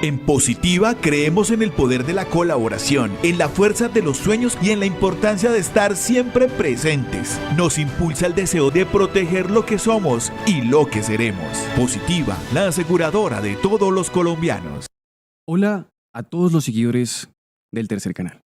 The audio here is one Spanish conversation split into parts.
En Positiva creemos en el poder de la colaboración, en la fuerza de los sueños y en la importancia de estar siempre presentes. Nos impulsa el deseo de proteger lo que somos y lo que seremos. Positiva, la aseguradora de todos los colombianos. Hola a todos los seguidores del Tercer Canal.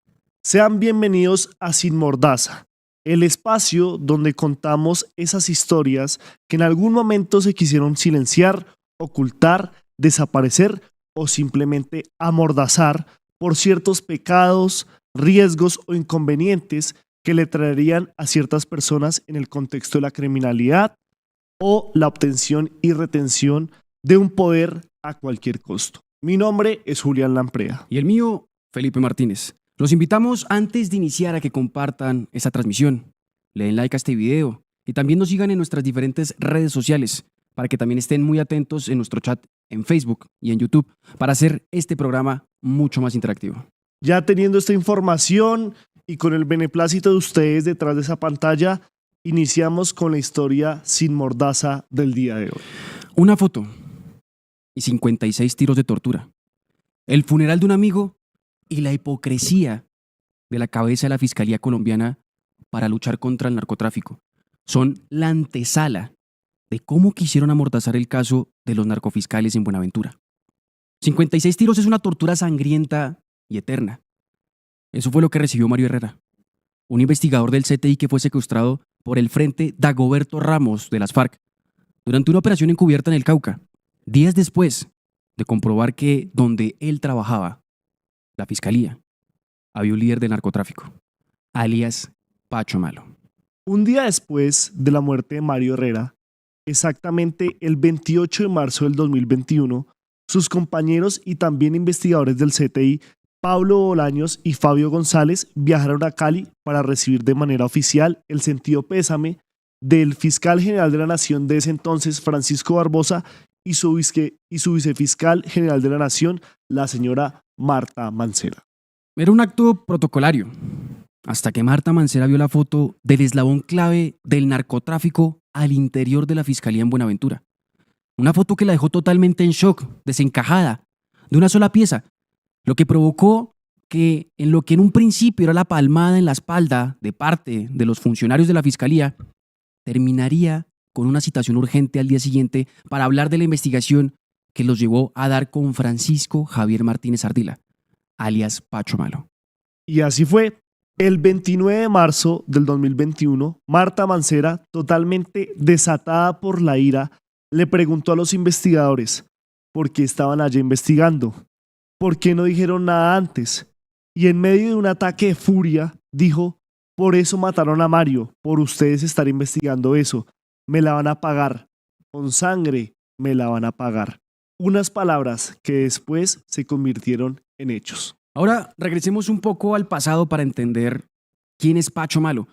Sean bienvenidos a Sin Mordaza, el espacio donde contamos esas historias que en algún momento se quisieron silenciar, ocultar, desaparecer o simplemente amordazar por ciertos pecados, riesgos o inconvenientes que le traerían a ciertas personas en el contexto de la criminalidad o la obtención y retención de un poder a cualquier costo. Mi nombre es Julián Lamprea. Y el mío, Felipe Martínez. Los invitamos antes de iniciar a que compartan esta transmisión, le den like a este video y también nos sigan en nuestras diferentes redes sociales para que también estén muy atentos en nuestro chat en Facebook y en YouTube para hacer este programa mucho más interactivo. Ya teniendo esta información y con el beneplácito de ustedes detrás de esa pantalla, iniciamos con la historia Sin Mordaza del día de hoy. Una foto y 56 tiros de tortura. El funeral de un amigo y la hipocresía de la cabeza de la Fiscalía colombiana para luchar contra el narcotráfico son la antesala de cómo quisieron amordazar el caso de los narcofiscales en Buenaventura. 56 tiros es una tortura sangrienta y eterna. Eso fue lo que recibió Mario Herrera, un investigador del CTI que fue secuestrado por el Frente Dagoberto Ramos de las FARC durante una operación encubierta en el Cauca, días después de comprobar que donde él trabajaba, la Fiscalía, había un líder del narcotráfico, alias Pacho Malo. Un día después de la muerte de Mario Herrera, exactamente el 28 de marzo del 2021, sus compañeros y también investigadores del CTI, Pablo Bolaños y Fabio González, viajaron a Cali para recibir de manera oficial el sentido pésame del fiscal general de la Nación de ese entonces, Francisco Barbosa, y su vicefiscal general de la Nación, la señora Marta Mancera. Era un acto protocolario, hasta que Marta Mancera vio la foto del eslabón clave del narcotráfico al interior de la Fiscalía en Buenaventura. Una foto que la dejó totalmente en shock, desencajada, de una sola pieza, lo que provocó que en lo que en un principio era la palmada en la espalda de parte de los funcionarios de la Fiscalía, terminaría con una citación urgente al día siguiente para hablar de la investigación que los llevó a dar con Francisco Javier Martínez Ardila, alias Pacho Malo. Y así fue. El 29 de marzo del 2021, Marta Mancera, totalmente desatada por la ira, le preguntó a los investigadores por qué estaban allí investigando, por qué no dijeron nada antes. Y en medio de un ataque de furia, dijo: por eso mataron a Mario, por ustedes estar investigando eso. Me la van a pagar, con sangre me la van a pagar. Unas palabras que después se convirtieron en hechos. Ahora regresemos un poco al pasado para entender quién es Pacho Malo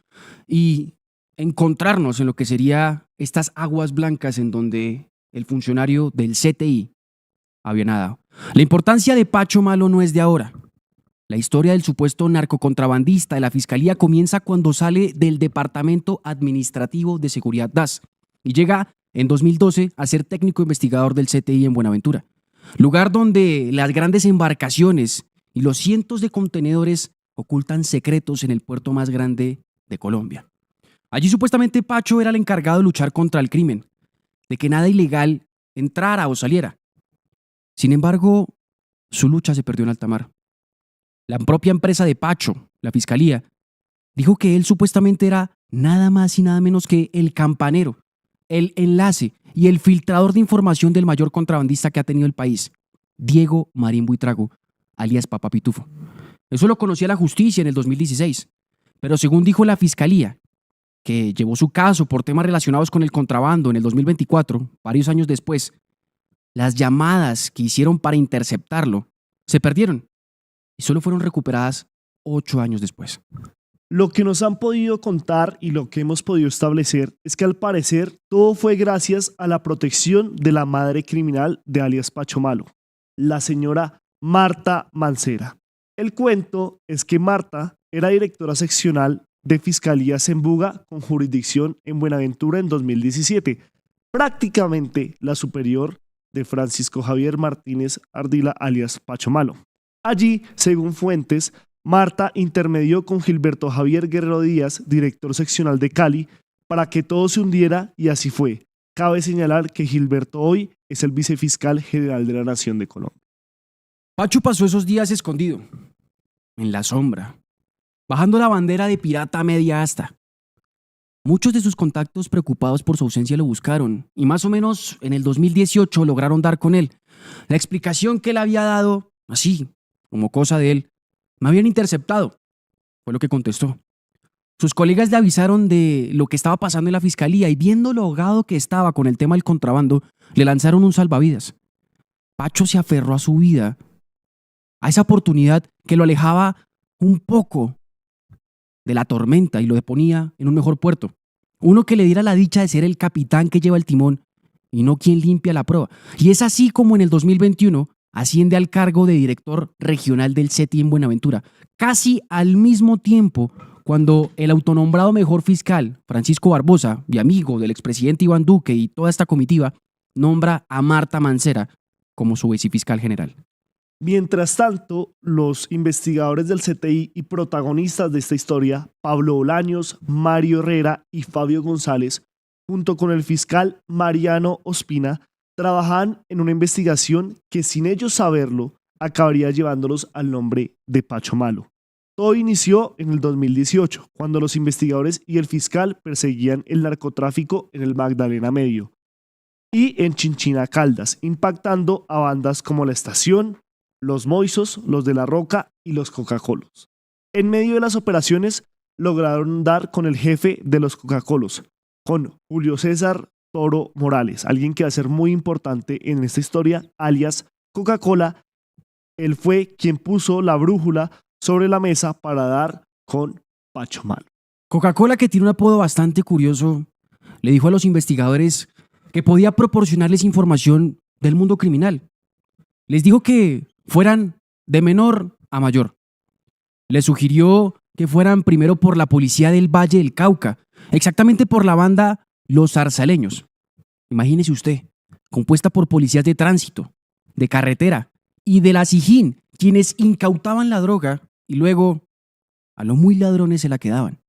y encontrarnos en lo que sería estas aguas blancas en donde el funcionario del CTI había nadado. La importancia de Pacho Malo no es de ahora. La historia del supuesto narcocontrabandista de la Fiscalía comienza cuando sale del Departamento Administrativo de Seguridad DAS y llega en 2012 a ser técnico investigador del CTI en Buenaventura, lugar donde las grandes embarcaciones y los cientos de contenedores ocultan secretos en el puerto más grande de Colombia. Allí supuestamente Pacho era el encargado de luchar contra el crimen, de que nada ilegal entrara o saliera. Sin embargo, su lucha se perdió en alta mar. La propia empresa de Pacho, la Fiscalía, dijo que él supuestamente era nada más y nada menos que el campanero, el enlace y el filtrador de información del mayor contrabandista que ha tenido el país, Diego Marín Buitrago, alias Papá Pitufo. Eso lo conocía la justicia en el 2016, pero según dijo la Fiscalía, que llevó su caso por temas relacionados con el contrabando en el 2024, varios años después, las llamadas que hicieron para interceptarlo se perdieron y solo fueron recuperadas 8 años después. Lo que nos han podido contar y lo que hemos podido establecer es que al parecer todo fue gracias a la protección de la madre criminal de alias Pacho Malo, la señora Marta Mancera. El cuento es que Marta era directora seccional de Fiscalías en Buga con jurisdicción en Buenaventura en 2017, prácticamente la superior de Francisco Javier Martínez Ardila, alias Pacho Malo. Allí, según fuentes, Marta intermedió con Gilberto Javier Guerrero Díaz, director seccional de Cali, para que todo se hundiera, y así fue. Cabe señalar que Gilberto hoy es el vicefiscal general de la Nación de Colombia. Pacho pasó esos días escondido, en la sombra, bajando la bandera de pirata a media asta. Muchos de sus contactos preocupados por su ausencia lo buscaron y más o menos en el 2018 lograron dar con él. La explicación que él había dado, así, como cosa de él, me habían interceptado, fue lo que contestó. Sus colegas le avisaron de lo que estaba pasando en la fiscalía y viendo lo ahogado que estaba con el tema del contrabando, le lanzaron un salvavidas. Pacho se aferró a su vida, a esa oportunidad que lo alejaba un poco de la tormenta y lo deponía en un mejor puerto. Uno que le diera la dicha de ser el capitán que lleva el timón y no quien limpia la proa. Y es así como en el 2021 asciende al cargo de director regional del CETI en Buenaventura, casi al mismo tiempo cuando el autonombrado mejor fiscal, Francisco Barbosa, y amigo del expresidente Iván Duque y toda esta comitiva, nombra a Marta Mancera como su vicefiscal general. Mientras tanto, los investigadores del CTI y protagonistas de esta historia, Pablo Bolaños, Mario Herrera y Fabio González, junto con el fiscal Mariano Ospina, trabajaban en una investigación que sin ellos saberlo acabaría llevándolos al nombre de Pacho Malo. Todo inició en el 2018, cuando los investigadores y el fiscal perseguían el narcotráfico en el Magdalena Medio y en Chinchina Caldas, impactando a bandas como La Estación, Los Moisos, Los de la Roca y Los Coca-Colos. En medio de las operaciones lograron dar con el jefe de los Coca-Colos, con Julio César Toro Morales, alguien que va a ser muy importante en esta historia, alias Coca-Cola. Él fue quien puso la brújula sobre la mesa para dar con Pacho Malo. Coca-Cola, que tiene un apodo bastante curioso, le dijo a los investigadores que podía proporcionarles información del mundo criminal. Les dijo que fueran de menor a mayor. Les sugirió que fueran primero por la policía del Valle del Cauca, exactamente por la banda Los Zarzaleños. Imagínese usted, compuesta por policías de tránsito, de carretera y de la SIJÍN, quienes incautaban la droga y luego a lo muy ladrones se la quedaban.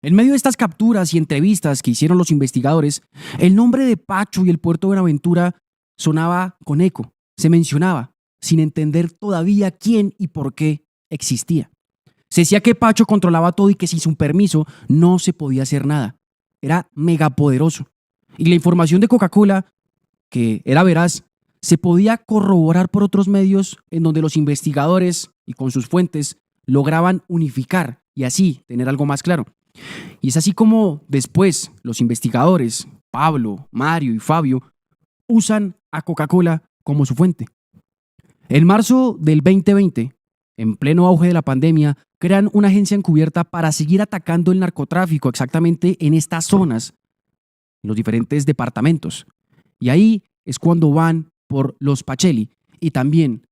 En medio de estas capturas y entrevistas que hicieron los investigadores, el nombre de Pacho y el puerto de Buenaventura sonaba con eco, se mencionaba, sin entender todavía quién y por qué existía. Se decía que Pacho controlaba todo y que sin su permiso no se podía hacer nada. Era megapoderoso. Y la información de Coca-Cola, que era veraz, se podía corroborar por otros medios en donde los investigadores y con sus fuentes lograban unificar y así tener algo más claro. Y es así como después los investigadores, Pablo, Mario y Fabio, usan a Coca-Cola como su fuente. En marzo del 2020, en pleno auge de la pandemia, crean una agencia encubierta para seguir atacando el narcotráfico exactamente en estas zonas, en los diferentes departamentos. Y ahí es cuando van por los Pachelli y también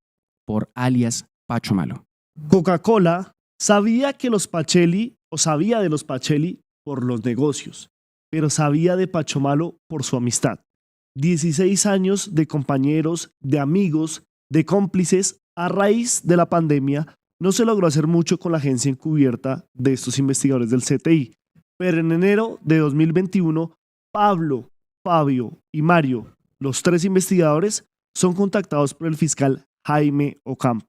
por alias Pacho Malo. Coca-Cola sabía que los Pachelli, o sabía de los Pachelli por los negocios, pero sabía de Pacho Malo por su amistad. 16 años de compañeros, de amigos, de cómplices. A raíz de la pandemia no se logró hacer mucho con la agencia encubierta de estos investigadores del CTI, pero en enero de 2021, Pablo, Fabio y Mario, los tres investigadores, son contactados por el fiscal Jaime Ocampo,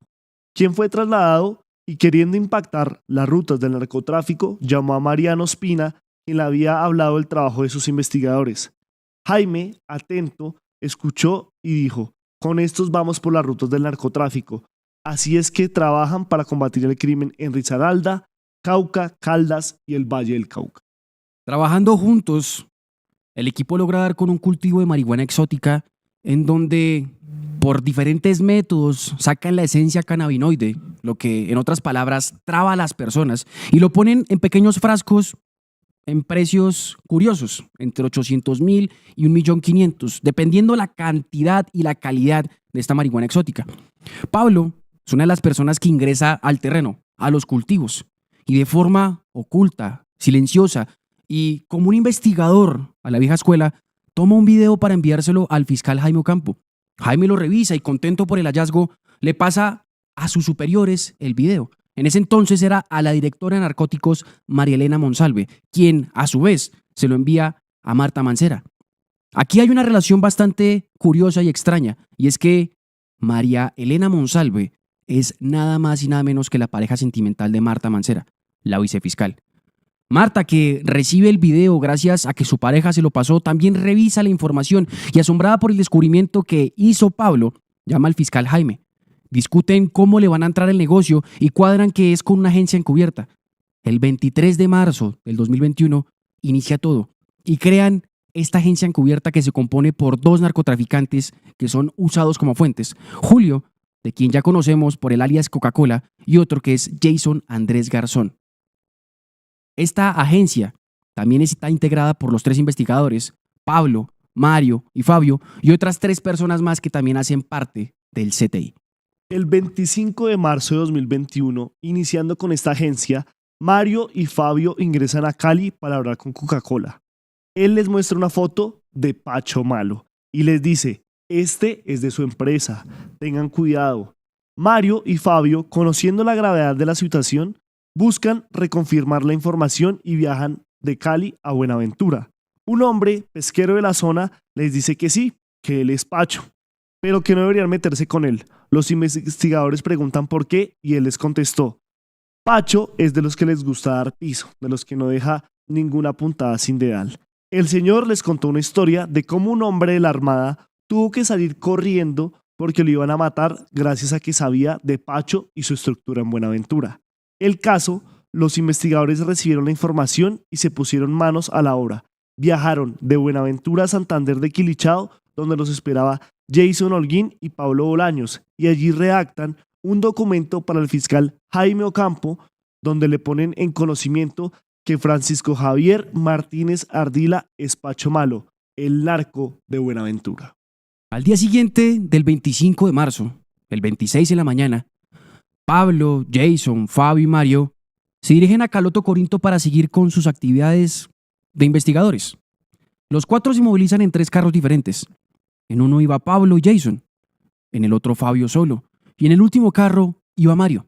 quien fue trasladado y, queriendo impactar las rutas del narcotráfico, llamó a Mariano Ospina, quien le había hablado del trabajo de sus investigadores. Jaime, atento, escuchó y dijo: con estos vamos por las rutas del narcotráfico. Así es que trabajan para combatir el crimen en Risaralda, Cauca, Caldas y el Valle del Cauca. Trabajando juntos, el equipo logra dar con un cultivo de marihuana exótica en donde, por diferentes métodos, sacan la esencia cannabinoide, lo que en otras palabras traba a las personas, y lo ponen en pequeños frascos en precios curiosos, entre 800,000 y 1,500,000, dependiendo la cantidad y la calidad de esta marihuana exótica. Pablo es una de las personas que ingresa al terreno, a los cultivos, y de forma oculta, silenciosa y como un investigador a la vieja escuela, toma un video para enviárselo al fiscal Jaime Ocampo, Jaime lo revisa y, contento por el hallazgo, le pasa a sus superiores el video. En ese entonces era a la directora de narcóticos María Elena Monsalve, quien a su vez se lo envía a Marta Mancera. Aquí hay una relación bastante curiosa y extraña, y es que María Elena Monsalve es nada más y nada menos que la pareja sentimental de Marta Mancera, la vicefiscal. Marta, que recibe el video gracias a que su pareja se lo pasó, también revisa la información y, asombrada por el descubrimiento que hizo Pablo, llama al fiscal Jaime. Discuten cómo le van a entrar al negocio y cuadran que es con una agencia encubierta. El 23 de marzo del 2021 inicia todo y crean esta agencia encubierta que se compone por 2 narcotraficantes que son usados como fuentes. Julio, de quien ya conocemos por el alias Coca-Cola, y otro que es Jason Andrés Garzón. Esta agencia también está integrada por los 3 investigadores, Pablo, Mario y Fabio, y otras 3 personas más que también hacen parte del CTI. El 25 de marzo de 2021, iniciando con esta agencia, Mario y Fabio ingresan a Cali para hablar con Coca-Cola. Él les muestra una foto de Pacho Malo y les dice: este es de su empresa, tengan cuidado. Mario y Fabio, conociendo la gravedad de la situación, buscan reconfirmar la información y viajan de Cali a Buenaventura. Un hombre pesquero de la zona les dice que sí, que él es Pacho, pero que no deberían meterse con él. Los investigadores preguntan por qué y él les contestó: Pacho es de los que les gusta dar piso, de los que no deja ninguna puntada sin dedal. El señor les contó una historia de cómo un hombre de la Armada tuvo que salir corriendo porque lo iban a matar gracias a que sabía de Pacho y su estructura en Buenaventura. El caso, los investigadores recibieron la información y se pusieron manos a la obra. Viajaron de Buenaventura a Santander de Quilichao, donde los esperaba Jason Holguín y Pablo Bolaños, y allí redactan un documento para el fiscal Jaime Ocampo, donde le ponen en conocimiento que Francisco Javier Martínez Ardila es Pacho Malo, el narco de Buenaventura. Al día siguiente del 25 de marzo, el 26 de la mañana, Pablo, Jason, Fabio y Mario se dirigen a Caloto, Corinto, para seguir con sus actividades de investigadores. Los 4 se movilizan en 3 carros diferentes. En uno iba Pablo y Jason, en el otro Fabio solo, y en el último carro iba Mario.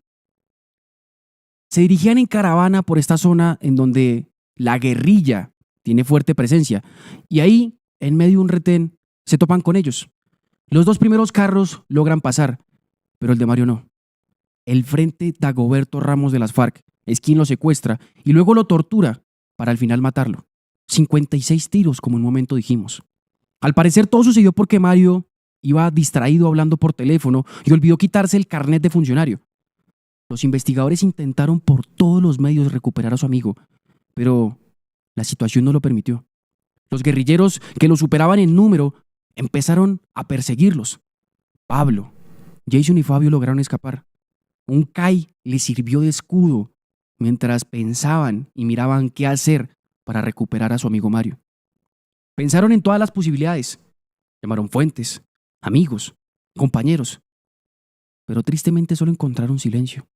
Se dirigían en caravana por esta zona en donde la guerrilla tiene fuerte presencia, y ahí, en medio de un retén, se topan con ellos. Los 2 primeros carros logran pasar, pero el de Mario no. El Frente Dagoberto Ramos de las FARC es quien lo secuestra y luego lo tortura para al final matarlo. 56 tiros, como en un momento dijimos. Al parecer todo sucedió porque Mario iba distraído hablando por teléfono y olvidó quitarse el carnet de funcionario. Los investigadores intentaron por todos los medios recuperar a su amigo, pero la situación no lo permitió. Los guerrilleros, que lo superaban en número, empezaron a perseguirlos. Pablo, Jason y Fabio lograron escapar. Un CAI les sirvió de escudo mientras pensaban y miraban qué hacer para recuperar a su amigo Mario. Pensaron en todas las posibilidades. Llamaron fuentes, amigos, compañeros. Pero tristemente solo encontraron silencio.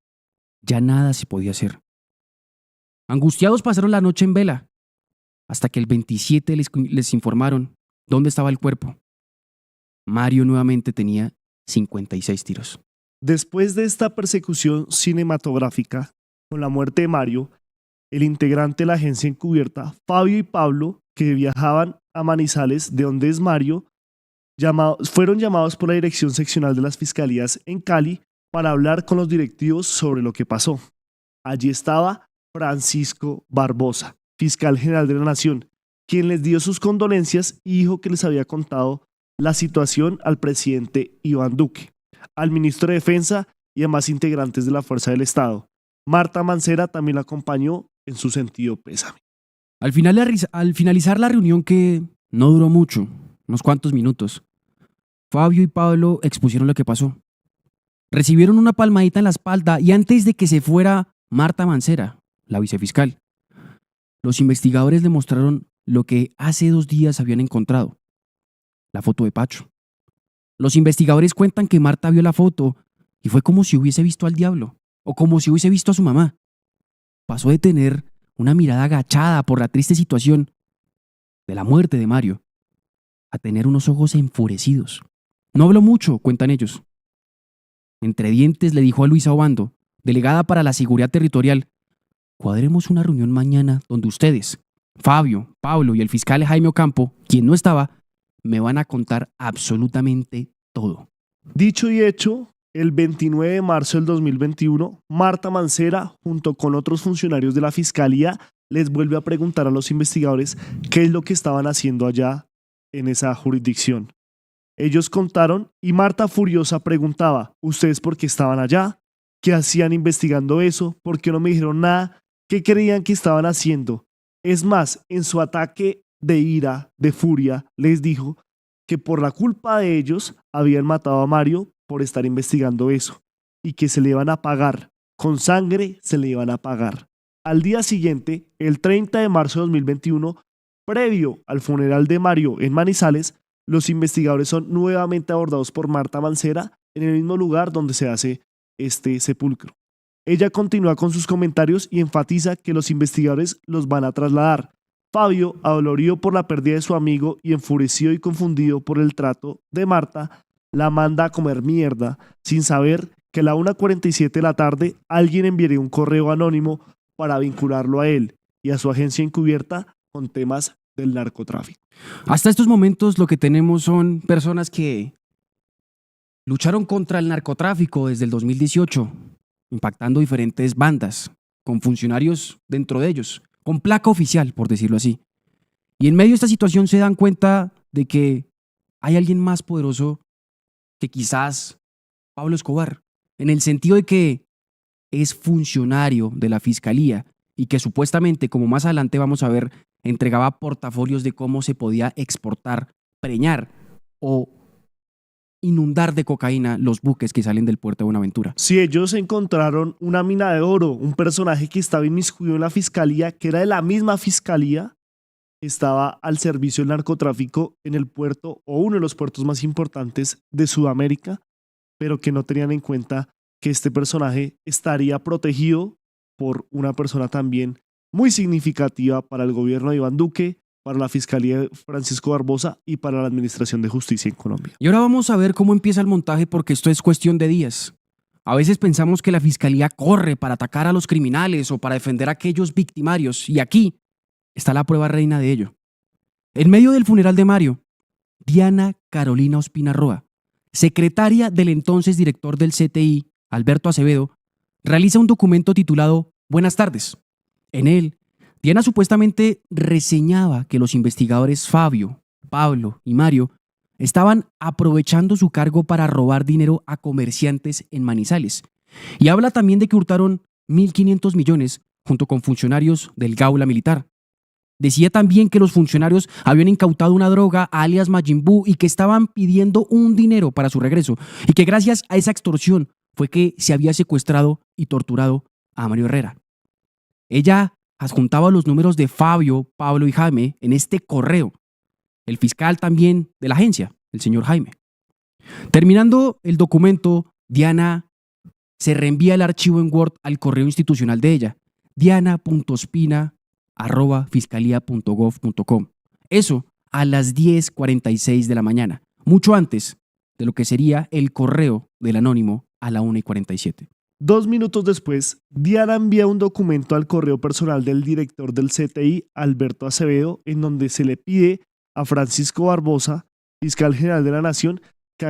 Ya nada se podía hacer. Angustiados pasaron la noche en vela, hasta que el 27 les informaron dónde estaba el cuerpo. Mario nuevamente tenía 56 tiros. Después de esta persecución cinematográfica, con la muerte de Mario, el integrante de la agencia encubierta, Fabio y Pablo, que viajaban a Manizales, de donde es Mario, fueron llamados por la Dirección Seccional de las Fiscalías en Cali para hablar con los directivos sobre lo que pasó. Allí estaba Francisco Barbosa, fiscal general de la Nación, quien les dio sus condolencias y dijo que les había contado la situación al presidente Iván Duque, al ministro de Defensa y a más integrantes de la Fuerza del Estado. Marta Mancera también la acompañó en su sentido pésame. Al finalizar la reunión, que no duró mucho, unos cuantos minutos, Fabio y Pablo expusieron lo que pasó. Recibieron una palmadita en la espalda y antes de que se fuera Marta Mancera, la vicefiscal, los investigadores le mostraron lo que hace 2 días habían encontrado: la foto de Pacho. Los investigadores cuentan que Marta vio la foto y fue como si hubiese visto al diablo, o como si hubiese visto a su mamá. Pasó de tener una mirada agachada por la triste situación de la muerte de Mario a tener unos ojos enfurecidos, No habló mucho, cuentan ellos. Entre dientes le dijo a Luisa Obando, delegada para la seguridad territorial: cuadremos una reunión mañana donde ustedes, Fabio, Pablo y el fiscal Jaime Ocampo, quien no estaba, me van a contar absolutamente todo. Dicho y hecho, el 29 de marzo del 2021, Marta Mancera, junto con otros funcionarios de la Fiscalía, les vuelve a preguntar a los investigadores qué es lo que estaban haciendo allá en esa jurisdicción. Ellos contaron y Marta, furiosa, preguntaba: ¿ustedes por qué estaban allá? ¿Qué hacían investigando eso? ¿Por qué no me dijeron nada? ¿Qué creían que estaban haciendo? Es más, en su ataque de ira, de furia, les dijo que por la culpa de ellos habían matado a Mario por estar investigando eso y que se le iban a pagar, con sangre se le iban a pagar. Al día siguiente, el 30 de marzo de 2021, previo al funeral de Mario en Manizales, los investigadores son nuevamente abordados por Marta Mancera en el mismo lugar donde se hace este sepulcro. Ella continúa con sus comentarios y enfatiza que los investigadores los van a trasladar. Fabio, adolorido por la pérdida de su amigo y enfurecido y confundido por el trato de Marta, la manda a comer mierda sin saber que a la 1:47 de la tarde alguien enviaría un correo anónimo para vincularlo a él y a su agencia encubierta con temas del narcotráfico. Hasta estos momentos lo que tenemos son personas que lucharon contra el narcotráfico desde el 2018, impactando diferentes bandas, con funcionarios dentro de ellos, con placa oficial, por decirlo así. Y en medio de esta situación se dan cuenta de que hay alguien más poderoso que quizás Pablo Escobar, en el sentido de que es funcionario de la fiscalía y que supuestamente, como más adelante vamos a ver, entregaba portafolios de cómo se podía exportar, preñar o inundar de cocaína los buques que salen del puerto de Buenaventura. Si ellos encontraron una mina de oro, un personaje que estaba inmiscuido en la fiscalía, que era de la misma fiscalía, estaba al servicio del narcotráfico en el puerto o uno de los puertos más importantes de Sudamérica, pero que no tenían en cuenta que este personaje estaría protegido por una persona también muy significativa para el gobierno de Iván Duque, para la Fiscalía de Francisco Barbosa y para la Administración de Justicia en Colombia. Y ahora vamos a ver cómo empieza el montaje, porque esto es cuestión de días. A veces pensamos que la fiscalía corre para atacar a los criminales o para defender a aquellos victimarios, y aquí está la prueba reina de ello. En medio del funeral de Mario, Diana Carolina Ospina Roa, secretaria del entonces director del CTI, Alberto Acevedo, realiza un documento titulado Buenas tardes. En él, Diana supuestamente reseñaba que los investigadores Fabio, Pablo y Mario estaban aprovechando su cargo para robar dinero a comerciantes en Manizales. Y habla también de que hurtaron 1.500 millones junto con funcionarios del Gaula Militar. Decía también que los funcionarios habían incautado una droga alias Majin Buu y que estaban pidiendo un dinero para su regreso, y que gracias a esa extorsión fue que se había secuestrado y torturado a Mario Herrera. Ella adjuntaba los números de Fabio, Pablo y Jaime en este correo. El fiscal también de la agencia, el señor Jaime. Terminando el documento, Diana se reenvía el archivo en Word al correo institucional de ella, diana.ospina@fiscalía.gov.com. Eso a las 10:46 de la mañana, mucho antes de lo que sería el correo del anónimo a la 1:47. 2 minutos después, Diana envía un documento al correo personal del director del CTI, Alberto Acevedo, en donde se le pide a Francisco Barbosa, fiscal general de la Nación, que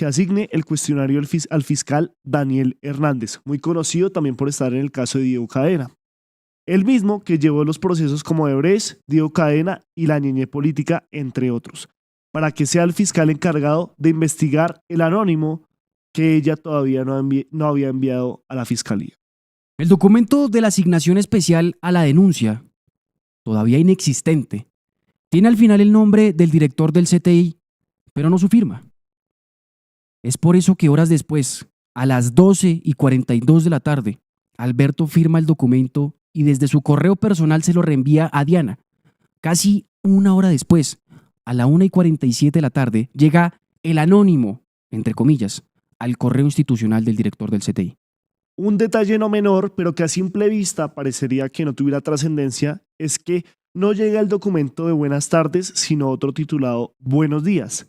asigne el cuestionario al fiscal Daniel Hernández, muy conocido también por estar en el caso de Diego Cadena. El mismo que llevó los procesos como Odebrecht, Diego Cadena y la ñeñe política, entre otros, para que sea el fiscal encargado de investigar el anónimo que ella todavía no había enviado a la fiscalía. El documento de la asignación especial a la denuncia, todavía inexistente, tiene al final el nombre del director del CTI, pero no su firma. Es por eso que horas después, a las 12:42 de la tarde, Alberto firma el documento y desde su correo personal se lo reenvía a Diana. Casi una hora después, a la 1:47 de la tarde, llega el anónimo, entre comillas, al correo institucional del director del CTI. Un detalle no menor, pero que a simple vista parecería que no tuviera trascendencia, es que no llega el documento de Buenas tardes, sino otro titulado Buenos días.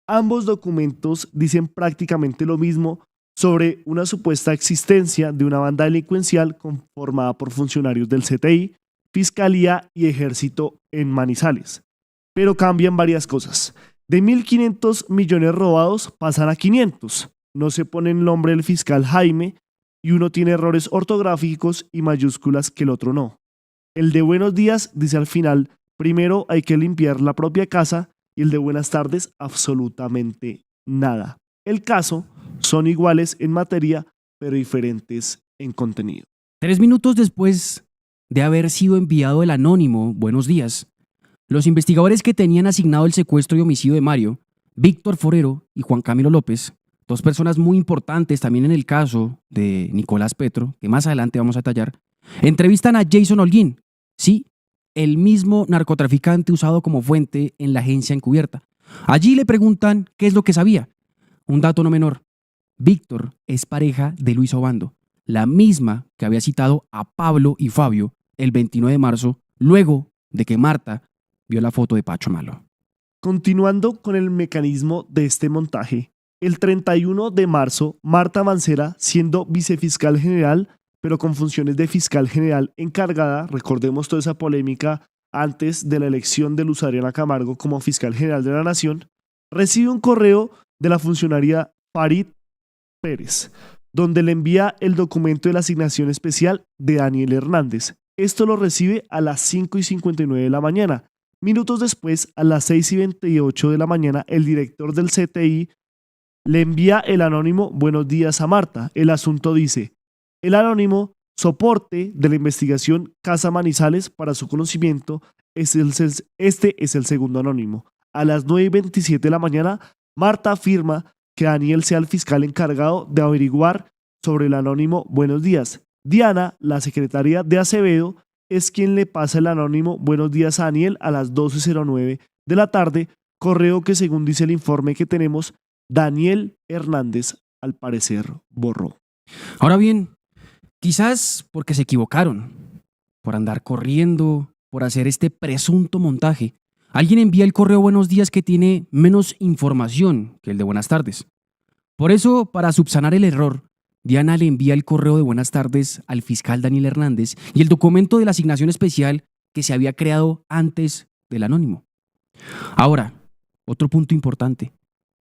Ambos documentos dicen prácticamente lo mismo sobre una supuesta existencia de una banda delincuencial conformada por funcionarios del CTI, Fiscalía y Ejército en Manizales. Pero cambian varias cosas. De 1.500 millones robados pasan a 500. No se pone el nombre del fiscal Jaime y uno tiene errores ortográficos y mayúsculas que el otro no. El de buenos días dice al final, primero hay que limpiar la propia casa, y el de buenas tardes, absolutamente nada. El caso son iguales en materia, pero diferentes en contenido. 3 minutos después de haber sido enviado el anónimo Buenos días, los investigadores que tenían asignado el secuestro y homicidio de Mario, Víctor Forero y Juan Camilo López, dos personas muy importantes también en el caso de Nicolás Petro, que más adelante vamos a detallar, entrevistan a Jason Holguín, sí, el mismo narcotraficante usado como fuente en la agencia encubierta. Allí le preguntan qué es lo que sabía. Un dato no menor, Víctor es pareja de Luis Obando, la misma que había citado a Pablo y Fabio el 29 de marzo, luego de que Marta vio la foto de Pacho Malo. Continuando con el mecanismo de este montaje, el 31 de marzo, Marta Mancera, siendo vicefiscal general, pero con funciones de fiscal general encargada, recordemos toda esa polémica antes de la elección de Luz Adriana Camargo como fiscal general de la Nación, recibe un correo de la funcionaria Farid Pérez, donde le envía el documento de la asignación especial de Daniel Hernández. Esto lo recibe a las 5:59 de la mañana. Minutos después, a las 6:28 de la mañana, el director del CTI le envía el anónimo Buenos días a Marta. El asunto dice, el anónimo, soporte de la investigación Casa Manizales para su conocimiento, este es el segundo anónimo. A las 9:27 de la mañana, Marta afirma que Daniel sea el fiscal encargado de averiguar sobre el anónimo Buenos días. Diana, la secretaria de Acevedo, es quien le pasa el anónimo Buenos días a Daniel a las 12:09 de la tarde, correo que según dice el informe que tenemos, Daniel Hernández al parecer borró. Ahora bien, quizás porque se equivocaron, por andar corriendo, por hacer este presunto montaje, alguien envía el correo Buenos días que tiene menos información que el de Buenas tardes. Por eso, para subsanar el error, Diana le envía el correo de Buenas tardes al fiscal Daniel Hernández y el documento de la asignación especial que se había creado antes del anónimo. Ahora, otro punto importante.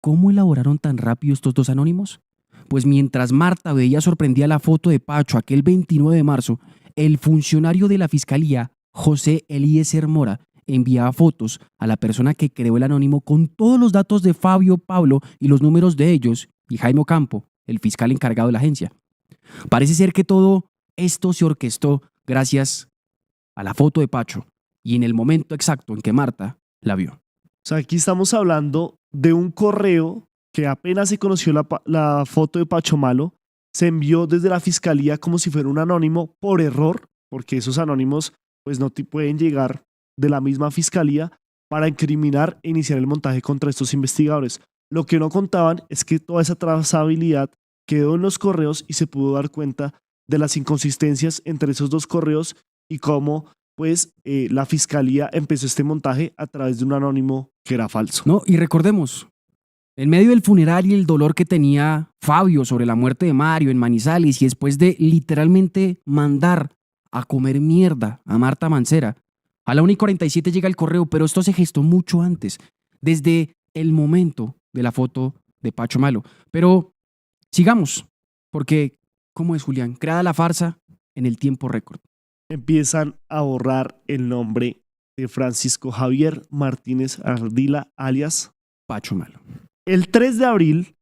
¿Cómo elaboraron tan rápido estos dos anónimos? Pues mientras Marta veía sorprendida la foto de Pacho aquel 29 de marzo, el funcionario de la fiscalía, José Eliezer Mora, enviaba fotos a la persona que creó el anónimo con todos los datos de Fabio, Pablo y los números de ellos y Jaime Ocampo, el fiscal encargado de la agencia. Parece ser que todo esto se orquestó gracias a la foto de Pacho y en el momento exacto en que Marta la vio. O sea, aquí estamos hablando de un correo que apenas se conoció la foto de Pacho Malo, se envió desde la fiscalía como si fuera un anónimo por error, porque esos anónimos pues no te pueden llegar de la misma fiscalía para incriminar e iniciar el montaje contra estos investigadores. Lo que no contaban es que toda esa trazabilidad quedó en los correos y se pudo dar cuenta de las inconsistencias entre esos dos correos y cómo pues la fiscalía empezó este montaje a través de un anónimo que era falso. No, y recordemos, en medio del funeral y el dolor que tenía Fabio sobre la muerte de Mario en Manizales y después de literalmente mandar a comer mierda a Marta Mancera, a la 1:47 llega el correo, pero esto se gestó mucho antes, desde el momento de la foto de Pacho Malo. Pero sigamos, porque, ¿cómo es, Julián? Creada la farsa en el tiempo récord. Empiezan a borrar el nombre de Francisco Javier Martínez Ardila, alias Pacho Malo. El 3 de abril,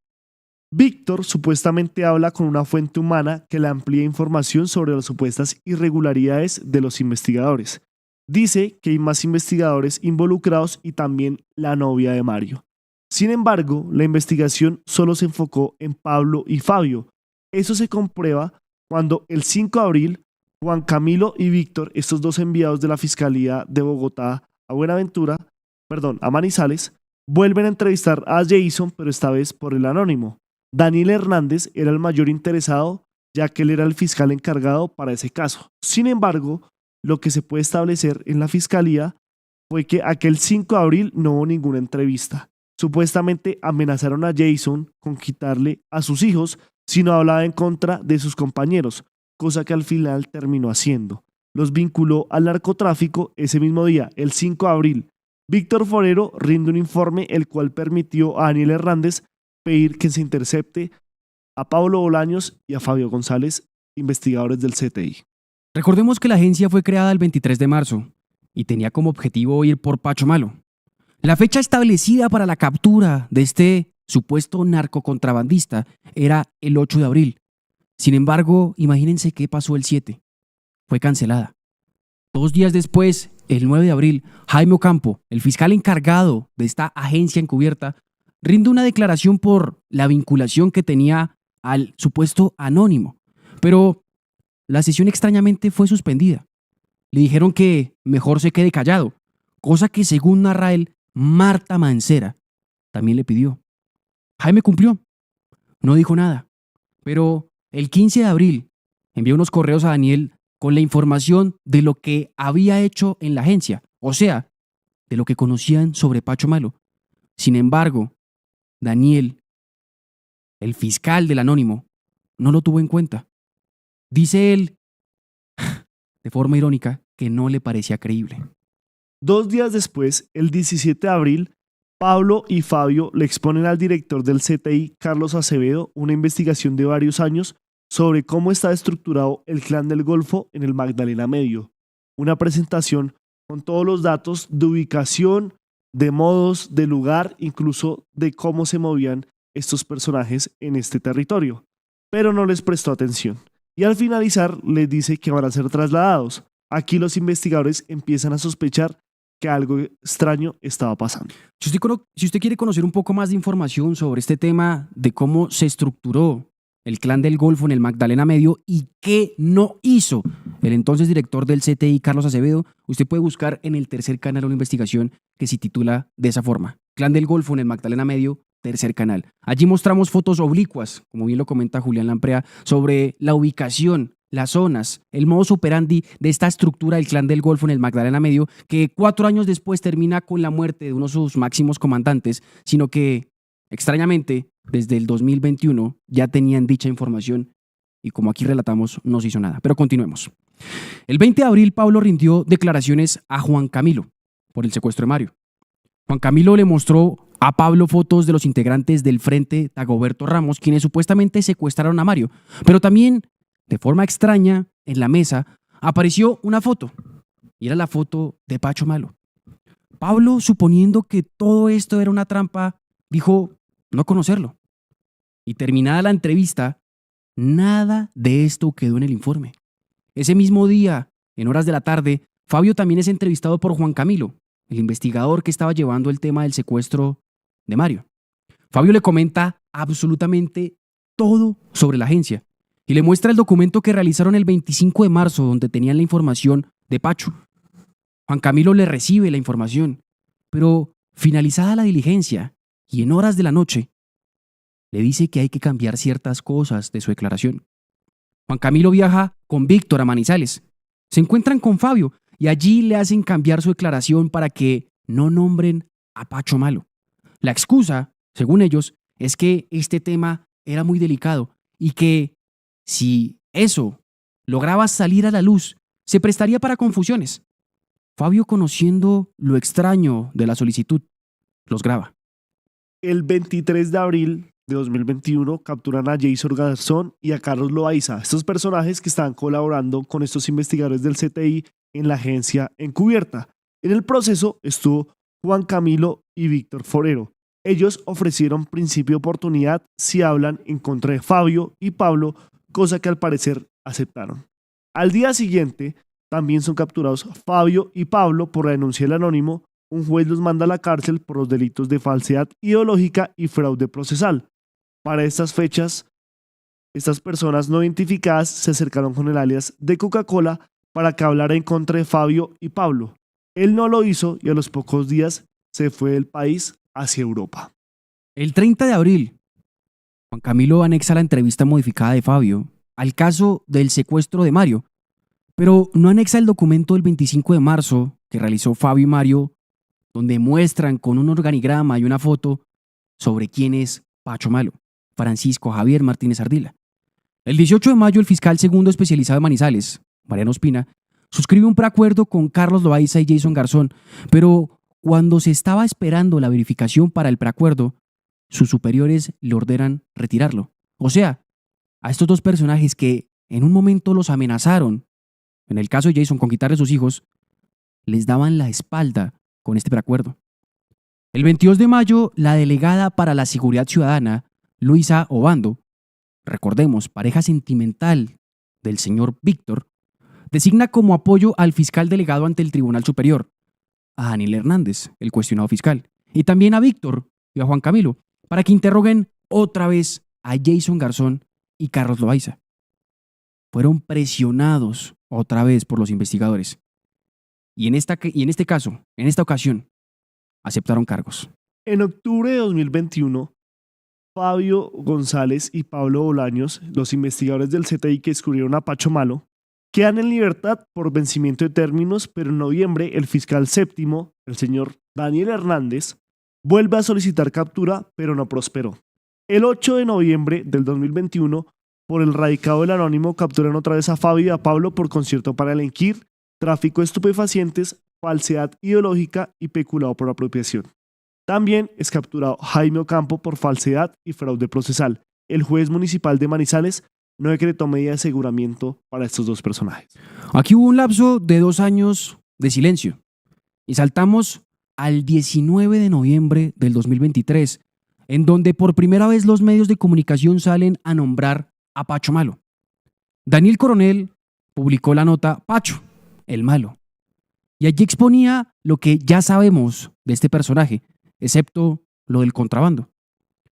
Víctor supuestamente habla con una fuente humana que le amplía información sobre las supuestas irregularidades de los investigadores. Dice que hay más investigadores involucrados y también la novia de Mario. Sin embargo, la investigación solo se enfocó en Pablo y Fabio. Eso se comprueba cuando el 5 de abril, Juan Camilo y Víctor, estos dos enviados de la Fiscalía de Bogotá a Manizales, vuelven a entrevistar a Jason, pero esta vez por el anónimo. Daniel Hernández era el mayor interesado, ya que él era el fiscal encargado para ese caso. Sin embargo, lo que se puede establecer en la Fiscalía fue que aquel 5 de abril no hubo ninguna entrevista. Supuestamente amenazaron a Jason con quitarle a sus hijos si no hablaba en contra de sus compañeros, cosa que al final terminó haciendo. Los vinculó al narcotráfico ese mismo día, el 5 de abril. Víctor Forero rinde un informe el cual permitió a Daniel Hernández pedir que se intercepte a Pablo Bolaños y a Fabio González, investigadores del CTI. Recordemos que la agencia fue creada el 23 de marzo y tenía como objetivo ir por Pacho Malo. La fecha establecida para la captura de este supuesto narcocontrabandista era el 8 de abril. Sin embargo, imagínense qué pasó el 7. Fue cancelada. 2 días después, el 9 de abril, Jaime Ocampo, el fiscal encargado de esta agencia encubierta, rinde una declaración por la vinculación que tenía al supuesto anónimo. Pero la sesión extrañamente fue suspendida. Le dijeron que mejor se quede callado, cosa que según narra él, Marta Mancera también le pidió. Jaime cumplió. No dijo nada. Pero el 15 de abril envió unos correos a Daniel con la información de lo que había hecho en la agencia, o sea, de lo que conocían sobre Pacho Malo. Sin embargo, Daniel, el fiscal del anónimo, no lo tuvo en cuenta. Dice él, de forma irónica, que no le parecía creíble. 2 días después, el 17 de abril, Pablo y Fabio le exponen al director del CTI, Carlos Acevedo, una investigación de varios años sobre cómo está estructurado el Clan del Golfo en el Magdalena Medio. Una presentación con todos los datos de ubicación, de modos, de lugar, incluso de cómo se movían estos personajes en este territorio. Pero no les prestó atención. Y al finalizar les dice que van a ser trasladados. Aquí los investigadores empiezan a sospechar que algo extraño estaba pasando. Si usted quiere conocer un poco más de información sobre este tema de cómo se estructuró el Clan del Golfo en el Magdalena Medio y qué no hizo el entonces director del CTI, Carlos Acevedo, usted puede buscar en el tercer canal una investigación que se titula de esa forma: Clan del Golfo en el Magdalena Medio, tercer canal. Allí mostramos fotos oblicuas, como bien lo comenta Julián Lamprea, sobre la ubicación, las zonas, el modus operandi de esta estructura del Clan del Golfo en el Magdalena Medio, que 4 años después termina con la muerte de uno de sus máximos comandantes, sino que, extrañamente, desde el 2021 ya tenían dicha información y, como aquí relatamos, no se hizo nada. Pero continuemos. El 20 de abril, Pablo rindió declaraciones a Juan Camilo por el secuestro de Mario. Juan Camilo le mostró a Pablo fotos de los integrantes del Frente Dagoberto Ramos, quienes supuestamente secuestraron a Mario, pero también, de forma extraña, en la mesa apareció una foto, y era la foto de Pacho Malo. Pablo, suponiendo que todo esto era una trampa, dijo no conocerlo. Y terminada la entrevista, nada de esto quedó en el informe. Ese mismo día, en horas de la tarde, Fabio también es entrevistado por Juan Camilo, el investigador que estaba llevando el tema del secuestro de Mario. Fabio le comenta absolutamente todo sobre la agencia y le muestra el documento que realizaron el 25 de marzo donde tenían la información de Pacho. Juan Camilo le recibe la información, pero finalizada la diligencia y en horas de la noche, le dice que hay que cambiar ciertas cosas de su declaración. Juan Camilo viaja con Víctor a Manizales. Se encuentran con Fabio y allí le hacen cambiar su declaración para que no nombren a Pacho Malo. La excusa, según ellos, es que este tema era muy delicado y que si eso lograba salir a la luz, se prestaría para confusiones. Fabio, conociendo lo extraño de la solicitud, los graba. El 23 de abril de 2021 capturan a Jason Garzón y a Carlos Loaiza, estos personajes que estaban colaborando con estos investigadores del CTI en la agencia encubierta. En el proceso estuvo Juan Camilo y Víctor Forero. Ellos ofrecieron principio de oportunidad si hablan en contra de Fabio y Pablo, cosa que al parecer aceptaron. Al día siguiente también son capturados Fabio y Pablo por la denuncia del anónimo. Un juez los manda a la cárcel por los delitos de falsedad ideológica y fraude procesal. Para estas fechas, estas personas no identificadas se acercaron con el alias de Coca-Cola para que hablara en contra de Fabio y Pablo. Él no lo hizo y a los pocos días se fue del país hacia Europa. El 30 de abril, Juan Camilo anexa la entrevista modificada de Fabio al caso del secuestro de Mario, pero no anexa el documento del 25 de marzo que realizó Fabio y Mario, donde muestran con un organigrama y una foto sobre quién es Pacho Malo, Francisco Javier Martínez Ardila. El 18 de mayo, el fiscal segundo especializado de Manizales, Mariano Ospina, suscribe un preacuerdo con Carlos Loaiza y Jason Garzón, pero cuando se estaba esperando la verificación para el preacuerdo, sus superiores le ordenan retirarlo. O sea, a estos dos personajes que en un momento los amenazaron, en el caso de Jason con quitarle sus hijos, les daban la espalda con este preacuerdo. El 22 de mayo, la delegada para la Seguridad Ciudadana, Luisa Obando, recordemos, pareja sentimental del señor Víctor, designa como apoyo al fiscal delegado ante el Tribunal Superior, a Daniel Hernández, el cuestionado fiscal, y también a Víctor y a Juan Camilo, para que interroguen otra vez a Jason Garzón y Carlos Loaiza. Fueron presionados otra vez por los investigadores. Y en esta ocasión, aceptaron cargos. En octubre de 2021, Fabio González y Pablo Bolaños, los investigadores del CTI que descubrieron a Pacho Malo, quedan en libertad por vencimiento de términos, pero en noviembre el fiscal séptimo, el señor Daniel Hernández, vuelve a solicitar captura, pero no prosperó. El 8 de noviembre del 2021, por el radicado del anónimo, capturan otra vez a Fabio y a Pablo por concierto para delinquir, tráfico de estupefacientes, falsedad ideológica y peculado por apropiación. También es capturado Jaime Ocampo por falsedad y fraude procesal. El juez municipal de Manizales no decretó medida de aseguramiento para estos dos personajes. Aquí hubo un lapso de 2 años de silencio y saltamos al 19 de noviembre del 2023, en donde por primera vez los medios de comunicación salen a nombrar a Pacho Malo. Daniel Coronel publicó la nota Pacho, el malo, y allí exponía lo que ya sabemos de este personaje, excepto lo del contrabando.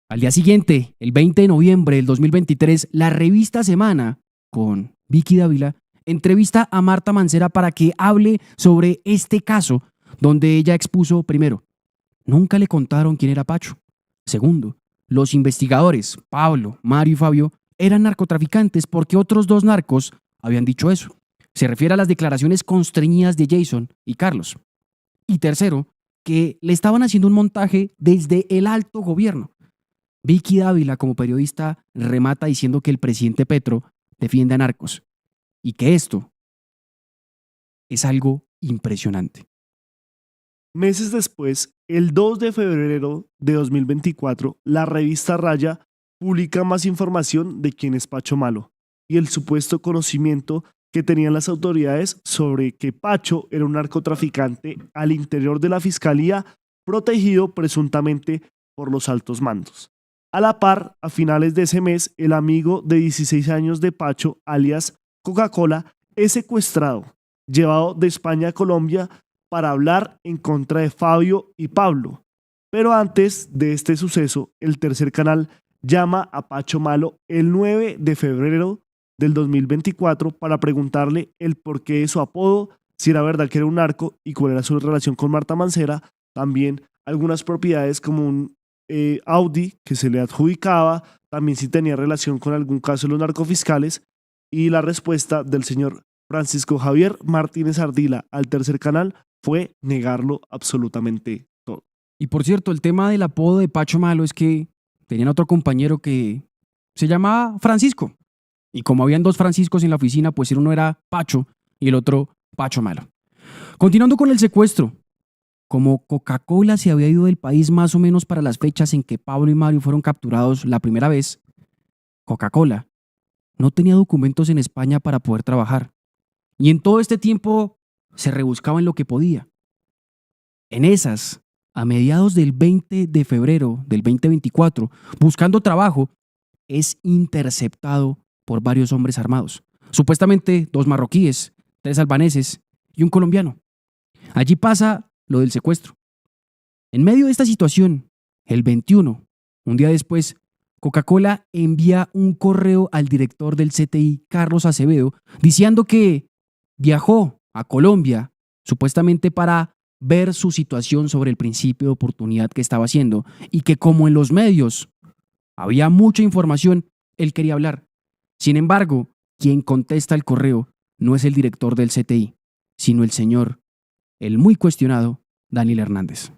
Al día siguiente, el 20 de noviembre del 2023, la revista Semana, con Vicky Dávila, entrevista a Marta Mancera para que hable sobre este caso, donde ella expuso, primero, nunca le contaron quién era Pacho. Segundo, los investigadores, Pablo, Mario y Fabio, eran narcotraficantes porque otros 2 narcos habían dicho eso. Se refiere a las declaraciones constreñidas de Jason y Carlos. Y tercero, que le estaban haciendo un montaje desde el alto gobierno. Vicky Dávila, como periodista, remata diciendo que el presidente Petro defiende a narcos y que esto es algo impresionante. Meses después, el 2 de febrero de 2024, la revista Raya publica más información de quién es Pacho Malo y el supuesto conocimiento que tenían las autoridades sobre que Pacho era un narcotraficante al interior de la fiscalía, protegido presuntamente por los altos mandos. A la par, a finales de ese mes, el amigo de 16 años de Pacho, alias Coca-Cola, es secuestrado, llevado de España a Colombia para hablar en contra de Fabio y Pablo. Pero antes de este suceso, el tercer canal llama a Pacho Malo el 9 de febrero del 2024 para preguntarle el porqué de su apodo, si era verdad que era un narco y cuál era su relación con Marta Mancera, también algunas propiedades como un Audi que se le adjudicaba, también si tenía relación con algún caso de los narcofiscales, y la respuesta del señor Francisco Javier Martínez Ardila al tercer canal fue negarlo absolutamente todo. Y por cierto, el tema del apodo de Pacho Malo es que tenían otro compañero que se llamaba Francisco. Y como habían 2 Franciscos en la oficina, pues uno era Pacho y el otro Pacho Malo. Continuando con el secuestro, como Coca-Cola se había ido del país más o menos para las fechas en que Pablo y Mario fueron capturados la primera vez, Coca-Cola no tenía documentos en España para poder trabajar. Y en todo este tiempo se rebuscaba en lo que podía. En esas, a mediados del 20 de febrero del 2024, buscando trabajo, es interceptado por varios hombres armados. Supuestamente 2 marroquíes, 3 albaneses y un colombiano. Allí pasa lo del secuestro. En medio de esta situación, el 21, un día después, Coca-Cola envía un correo al director del CTI, Carlos Acevedo, diciendo que viajó a Colombia supuestamente para ver su situación sobre el principio de oportunidad que estaba haciendo y que como en los medios había mucha información, él quería hablar. Sin embargo, quien contesta el correo no es el director del CTI, sino el señor, el muy cuestionado, Daniel Hernández.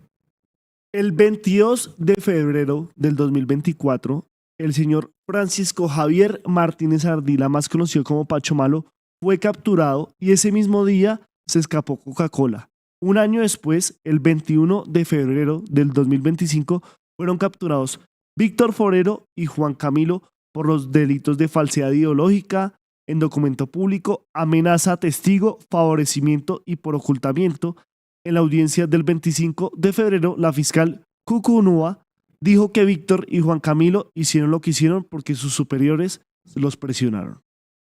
El 22 de febrero del 2024, el señor Francisco Javier Martínez Ardila, más conocido como Pacho Malo, fue capturado y ese mismo día se escapó Coca-Cola. Un año después, el 21 de febrero del 2025, fueron capturados Víctor Forero y Juan Camilo por los delitos de falsedad ideológica en documento público, amenaza a testigo, favorecimiento y por ocultamiento. En la audiencia del 25 de febrero, la fiscal Cucunúa dijo que Víctor y Juan Camilo hicieron lo que hicieron porque sus superiores los presionaron.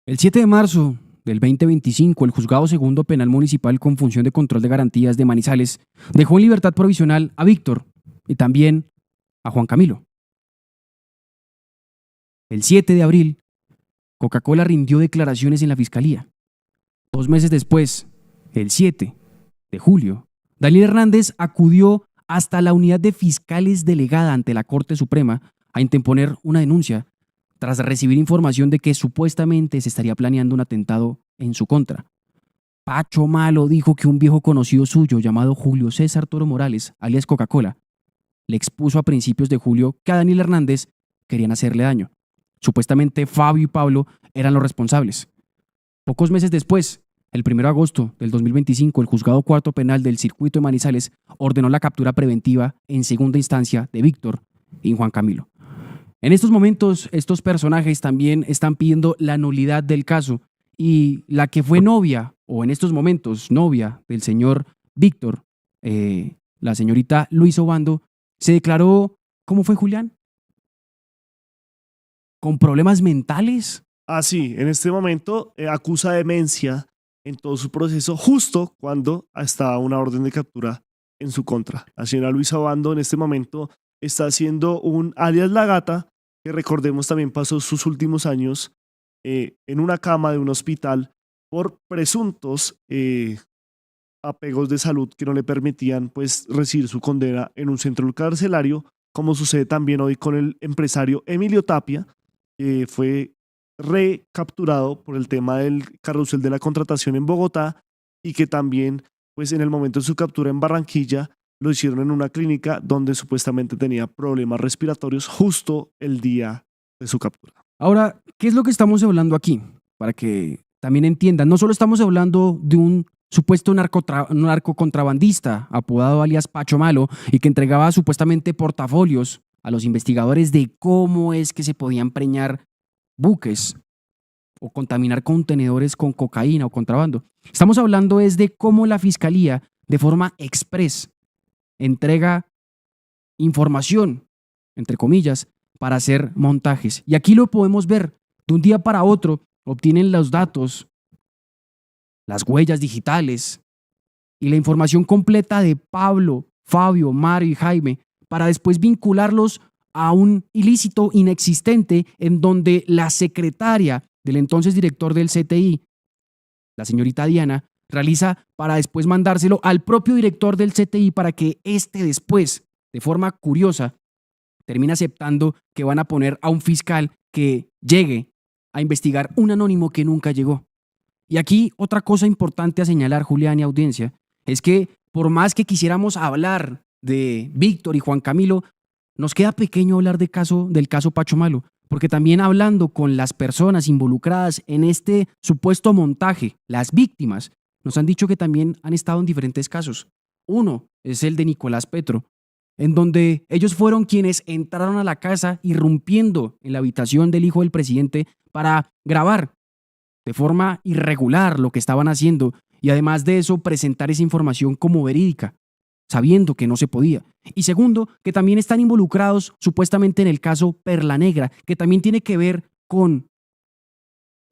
El 7 de marzo del 2025, el Juzgado Segundo Penal Municipal con función de control de garantías de Manizales dejó en libertad provisional a Víctor y también a Juan Camilo. El 7 de abril, Coca-Cola rindió declaraciones en la fiscalía. 2 meses después, el 7 de julio, Daniel Hernández acudió hasta la unidad de fiscales delegada ante la Corte Suprema a interponer una denuncia tras recibir información de que supuestamente se estaría planeando un atentado en su contra. Pacho Malo dijo que un viejo conocido suyo llamado Julio César Toro Morales, alias Coca-Cola, le expuso a principios de julio que a Daniel Hernández querían hacerle daño. Supuestamente Fabio y Pablo eran los responsables. Pocos meses después, el 1 de agosto del 2025, el Juzgado Cuarto Penal del Circuito de Manizales ordenó la captura preventiva en segunda instancia de Víctor y Juan Camilo. En estos momentos, estos personajes también están pidiendo la nulidad del caso y la que fue novia, o en estos momentos novia del señor Víctor, la señorita Luisa Obando, se declaró, ¿cómo fue, Julián? ¿Con problemas mentales? Así, en este momento acusa demencia en todo su proceso, justo cuando estaba una orden de captura en su contra. La señora Luisa Obando en este momento está haciendo un alias La Gata, que recordemos también pasó sus últimos años en una cama de un hospital por presuntos apegos de salud que no le permitían pues recibir su condena en un centro carcelario, como sucede también hoy con el empresario Emilio Tapia, que fue recapturado por el tema del carrusel de la contratación en Bogotá y que también pues en el momento de su captura en Barranquilla lo hicieron en una clínica donde supuestamente tenía problemas respiratorios justo el día de su captura. Ahora, ¿qué es lo que estamos hablando aquí? Para que también entiendan, no solo estamos hablando de un supuesto narcocontrabandista apodado alias Pacho Malo y que entregaba supuestamente portafolios a los investigadores de cómo es que se podían preñar buques o contaminar contenedores con cocaína o contrabando. Estamos hablando es de cómo la fiscalía de forma express entrega información, entre comillas, para hacer montajes. Y aquí lo podemos ver. De un día para otro obtienen los datos, las huellas digitales y la información completa de Pablo, Fabio, Mario y Jaime para después vincularlos a un ilícito inexistente en donde la secretaria del entonces director del CTI, la señorita Diana, realiza para después mandárselo al propio director del CTI para que éste después, de forma curiosa, termine aceptando que van a poner a un fiscal que llegue a investigar un anónimo que nunca llegó. Y aquí otra cosa importante a señalar, Julián y audiencia, es que por más que quisiéramos hablar de Víctor y Juan Camilo, nos queda pequeño hablar del caso Pacho Malo, porque también hablando con las personas involucradas en este supuesto montaje, las víctimas, nos han dicho que también han estado en diferentes casos. Uno es el de Nicolás Petro, en donde ellos fueron quienes entraron a la casa irrumpiendo en la habitación del hijo del presidente para grabar de forma irregular lo que estaban haciendo y además de eso presentar esa información como verídica, sabiendo que no se podía. Y segundo, que también están involucrados supuestamente en el caso Perla Negra, que también tiene que ver con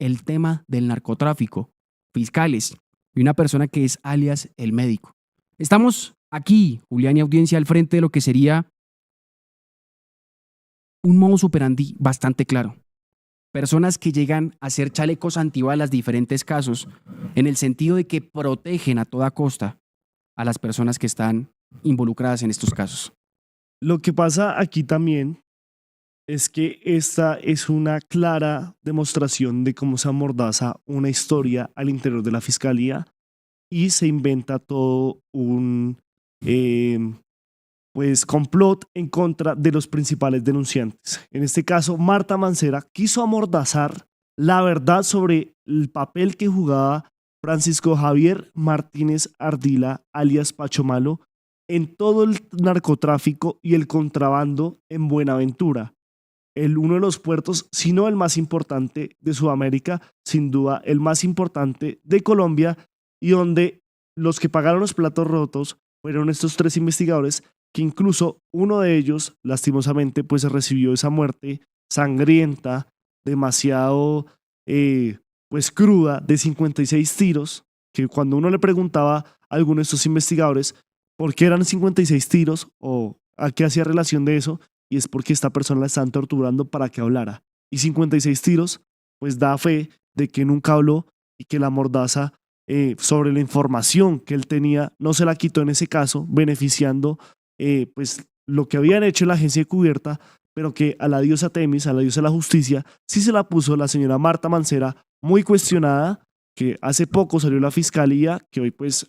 el tema del narcotráfico, fiscales y una persona que es alias el médico. Estamos aquí, Julián y audiencia, al frente de lo que sería un modus operandi bastante claro. Personas que llegan a hacer chalecos antibalas de diferentes casos, en el sentido de que protegen a toda costa a las personas que están involucradas en estos casos. Lo que pasa aquí también es que esta es una clara demostración de cómo se amordaza una historia al interior de la fiscalía y se inventa todo un pues complot en contra de los principales denunciantes. En este caso, Marta Mancera quiso amordazar la verdad sobre el papel que jugaba Francisco Javier Martínez Ardila, alias Pacho Malo, en todo el narcotráfico y el contrabando en Buenaventura, uno de los puertos, si no el más importante de Sudamérica, sin duda el más importante de Colombia, y donde los que pagaron los platos rotos fueron estos 3 investigadores, que incluso uno de ellos, lastimosamente, pues recibió esa muerte sangrienta, demasiado pues cruda, de 56 tiros, que cuando uno le preguntaba a alguno de estos investigadores por qué eran 56 tiros o a qué hacía relación de eso, y es porque esta persona la están torturando para que hablara. Y 56 tiros, pues da fe de que nunca habló y que la mordaza sobre la información que él tenía no se la quitó en ese caso, beneficiando pues lo que habían hecho en la agencia encubierta, pero que a la diosa Temis, a la diosa de la justicia, sí se la puso la señora Marta Mancera, muy cuestionada, que hace poco salió la fiscalía, que hoy pues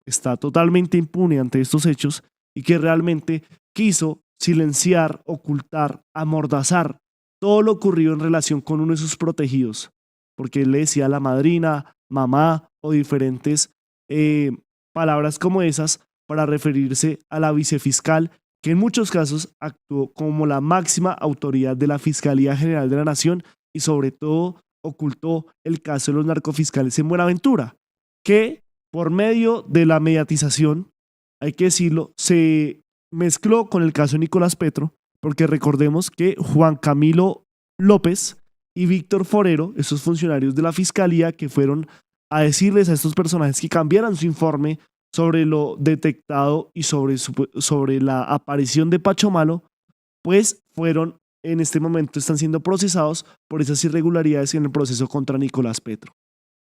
está totalmente impune ante estos hechos y que realmente quiso silenciar, ocultar, amordazar todo lo ocurrido en relación con uno de sus protegidos, porque él le decía a la madrina, mamá o diferentes palabras como esas para referirse a la vicefiscal, que en muchos casos actuó como la máxima autoridad de la Fiscalía General de la Nación y sobre todo ocultó el caso de los narcofiscales en Buenaventura, que por medio de la mediatización, hay que decirlo, se mezcló con el caso de Nicolás Petro, porque recordemos que Juan Camilo López y Víctor Forero, esos funcionarios de la Fiscalía que fueron a decirles a estos personajes que cambiaran su informe sobre lo detectado y sobre la aparición de Pacho Malo, pues fueron, en este momento están siendo procesados por esas irregularidades en el proceso contra Nicolás Petro,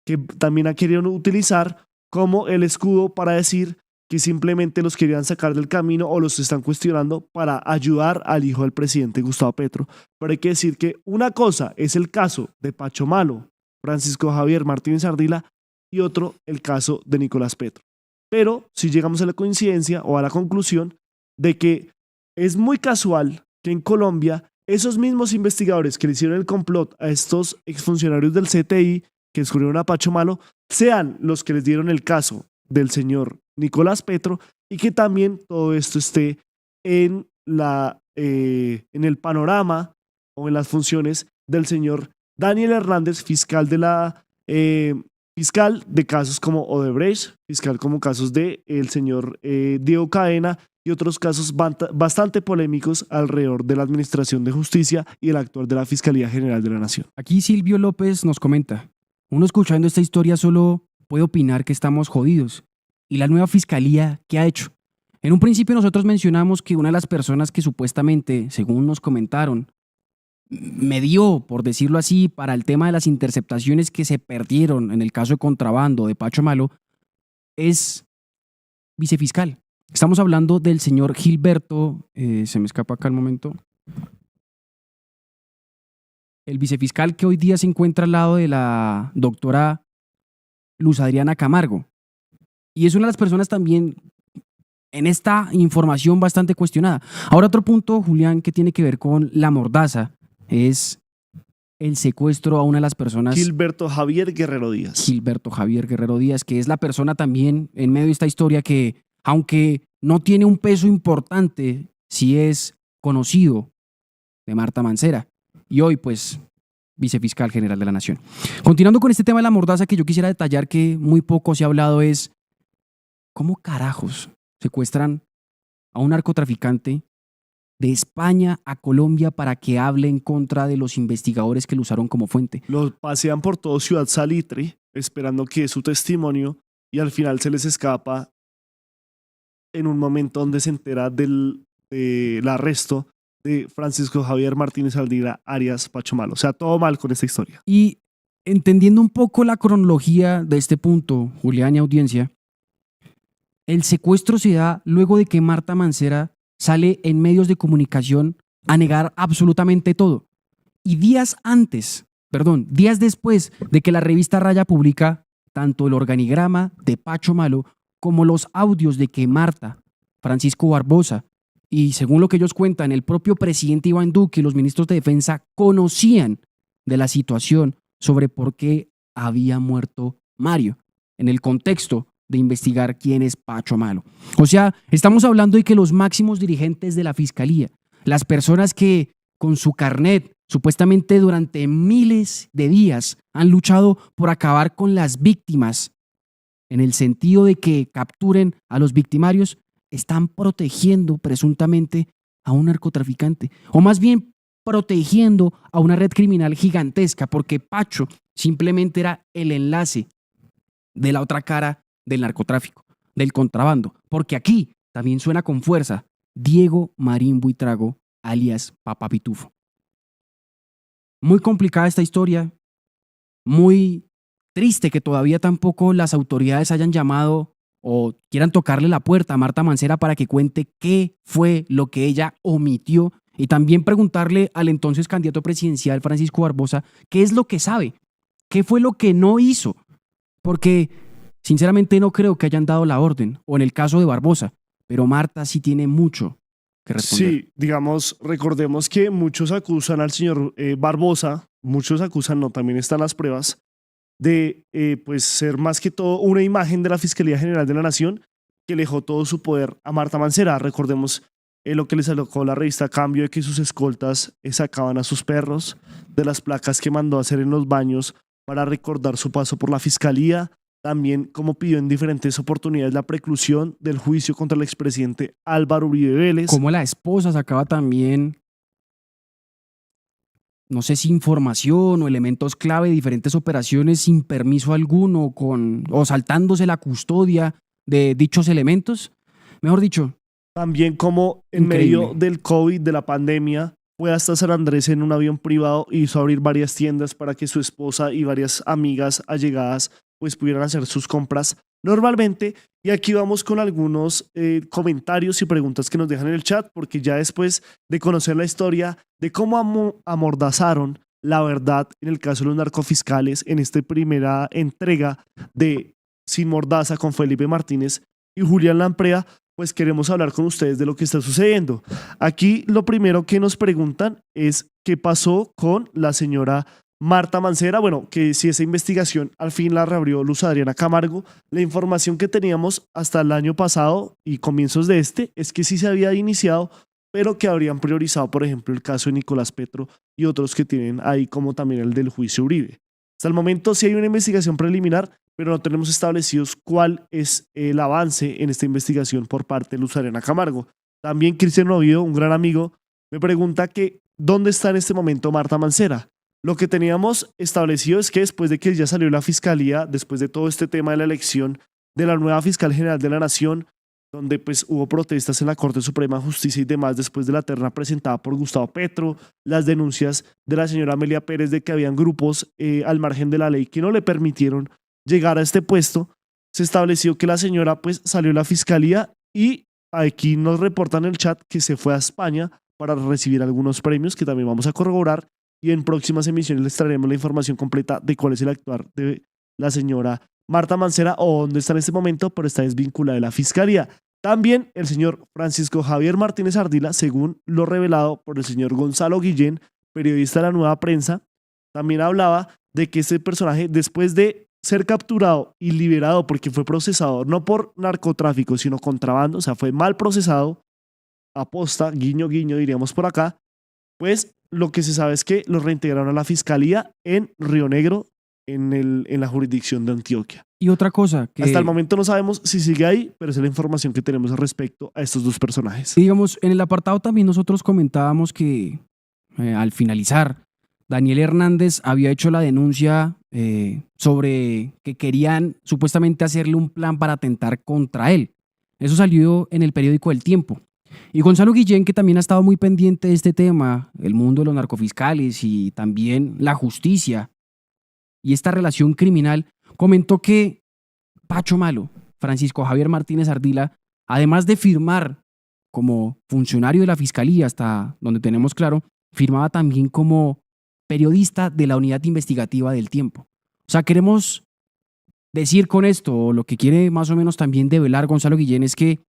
que también ha querido utilizar como el escudo para decir que simplemente los querían sacar del camino o los están cuestionando para ayudar al hijo del presidente Gustavo Petro. Pero hay que decir que una cosa es el caso de Pacho Malo, Francisco Javier Martínez Ardila, y otro el caso de Nicolás Petro. Pero si llegamos a la coincidencia o a la conclusión de que es muy casual que en Colombia esos mismos investigadores que le hicieron el complot a estos exfuncionarios del CTI que descubrieron a Pacho Malo sean los que les dieron el caso del señor Nicolás Petro, y que también todo esto esté en el panorama o en las funciones del señor Daniel Hernández, fiscal de casos como Odebrecht, fiscal como casos de el señor Diego Cadena y otros casos bastante polémicos alrededor de la administración de justicia y el actuar de la Fiscalía General de la Nación. Aquí Silvio López nos comenta: uno escuchando esta historia solo puede opinar que estamos jodidos. ¿Y la nueva fiscalía qué ha hecho? En un principio nosotros mencionamos que una de las personas que supuestamente, según nos comentaron, me dio, por decirlo así, para el tema de las interceptaciones que se perdieron en el caso de contrabando de Pacho Malo, es vicefiscal. Estamos hablando del señor Gilberto, se me escapa acá el momento, el vicefiscal que hoy día se encuentra al lado de la doctora Luz Adriana Camargo. Y es una de las personas también en esta información bastante cuestionada. Ahora otro punto, Julián, que tiene que ver con la mordaza, es el secuestro a una de las personas. Gilberto Javier Guerrero Díaz. Gilberto Javier Guerrero Díaz, que es la persona también en medio de esta historia que, aunque no tiene un peso importante, sí es conocido de Marta Mancera. Y hoy, pues, vicefiscal general de la Nación. Continuando con este tema de la mordaza, que yo quisiera detallar que muy poco se ha hablado, es ¿cómo carajos secuestran a un narcotraficante de España a Colombia para que hable en contra de los investigadores que lo usaron como fuente? Lo pasean por todo Ciudad Salitre esperando que dé su testimonio y al final se les escapa en un momento donde se entera del arresto de Francisco Javier Martínez Ardila alias Pacho Malo. O sea, todo mal con esta historia. Y entendiendo un poco la cronología de este punto, Julián y audiencia, el secuestro se da luego de que Marta Mancera sale en medios de comunicación a negar absolutamente todo. Y días después de que la revista Raya publica tanto el organigrama de Pacho Malo como los audios de que Marta, Francisco Barbosa y según lo que ellos cuentan, el propio presidente Iván Duque y los ministros de defensa conocían de la situación sobre por qué había muerto Mario, en el contexto de investigar quién es Pacho Malo. O sea, estamos hablando de que los máximos dirigentes de la fiscalía, las personas que con su carnet, supuestamente durante miles de días, han luchado por acabar con las víctimas, en el sentido de que capturen a los victimarios, están protegiendo presuntamente a un narcotraficante, o más bien protegiendo a una red criminal gigantesca, porque Pacho simplemente era el enlace de la otra cara del narcotráfico, del contrabando, porque aquí también suena con fuerza Diego Marín Buitrago, alias Papá Pitufo. Muy complicada esta historia, muy triste que todavía tampoco las autoridades hayan llamado o quieran tocarle la puerta a Marta Mancera para que cuente qué fue lo que ella omitió y también preguntarle al entonces candidato presidencial Francisco Barbosa qué es lo que sabe, qué fue lo que no hizo, porque sinceramente no creo que hayan dado la orden, o en el caso de Barbosa, pero Marta sí tiene mucho que responder. Sí, digamos, recordemos que muchos acusan al señor Barbosa, muchos acusan, no, también están las pruebas, de pues ser más que todo una imagen de la Fiscalía General de la Nación que le dejó todo su poder a Marta Mancera. Recordemos lo que le sacó la revista a cambio de que sus escoltas sacaban a sus perros, de las placas que mandó a hacer en los baños para recordar su paso por la Fiscalía, también como pidió en diferentes oportunidades la preclusión del juicio contra el expresidente Álvaro Uribe Vélez. Como la esposa sacaba también, no sé si información o elementos clave de diferentes operaciones sin permiso alguno o saltándose la custodia de dichos elementos. Mejor dicho, también como en increíble. medio del COVID, de la pandemia, fue hasta San Andrés en un avión privado y hizo abrir varias tiendas para que su esposa y varias amigas allegadas pues pudieran hacer sus compras normalmente. Y aquí vamos con algunos comentarios y preguntas que nos dejan en el chat, porque ya después de conocer la historia de cómo amordazaron la verdad en el caso de los narcofiscales en esta primera entrega de Sin Mordaza con Felipe Martínez y Julián Lamprea, pues queremos hablar con ustedes de lo que está sucediendo. Aquí lo primero que nos preguntan es qué pasó con la señora Marta Mancera. Bueno, que si esa investigación al fin la reabrió Luz Adriana Camargo. La información que teníamos hasta el año pasado y comienzos de este es que sí se había iniciado, pero que habrían priorizado, por ejemplo, el caso de Nicolás Petro y otros que tienen ahí, como también el del juicio Uribe. Hasta el momento sí hay una investigación preliminar, pero no tenemos establecidos cuál es el avance en esta investigación por parte de Luz Adriana Camargo. También Cristian Oviedo, un gran amigo, me pregunta que ¿dónde está en este momento Marta Mancera? Lo que teníamos establecido es que después de que ya salió la fiscalía, después de todo este tema de la elección de la nueva fiscal general de la Nación, donde pues hubo protestas en la Corte Suprema de Justicia y demás después de la terna presentada por Gustavo Petro, las denuncias de la señora Amelia Pérez de que habían grupos al margen de la ley que no le permitieron llegar a este puesto, se estableció que la señora pues salió de la fiscalía y aquí nos reportan en el chat que se fue a España para recibir algunos premios que también vamos a corroborar, y en próximas emisiones les traeremos la información completa de cuál es el actuar de la señora Marta Mancera o dónde está en este momento, pero está desvinculada de la fiscalía. También el señor Francisco Javier Martínez Ardila, según lo revelado por el señor Gonzalo Guillén, periodista de La Nueva Prensa, también hablaba de que este personaje, después de ser capturado y liberado porque fue procesado no por narcotráfico, sino contrabando, o sea, fue mal procesado, aposta, guiño, guiño, diríamos por acá, pues lo que se sabe es que lo reintegraron a la fiscalía en Río Negro, en la jurisdicción de Antioquia. Y otra cosa que hasta el momento no sabemos si sigue ahí, pero esa es la información que tenemos al respecto a estos dos personajes. Digamos, en el apartado también nosotros comentábamos que al finalizar, Daniel Hernández había hecho la denuncia sobre que querían supuestamente hacerle un plan para atentar contra él. Eso salió en el periódico El Tiempo. Y Gonzalo Guillén, que también ha estado muy pendiente de este tema, el mundo de los narcofiscales y también la justicia y esta relación criminal, comentó que Pacho Malo, Francisco Javier Martínez Ardila, además de firmar como funcionario de la fiscalía, hasta donde tenemos claro, firmaba también como periodista de la unidad investigativa del Tiempo. O sea, queremos decir con esto, o lo que quiere más o menos también develar Gonzalo Guillén, es que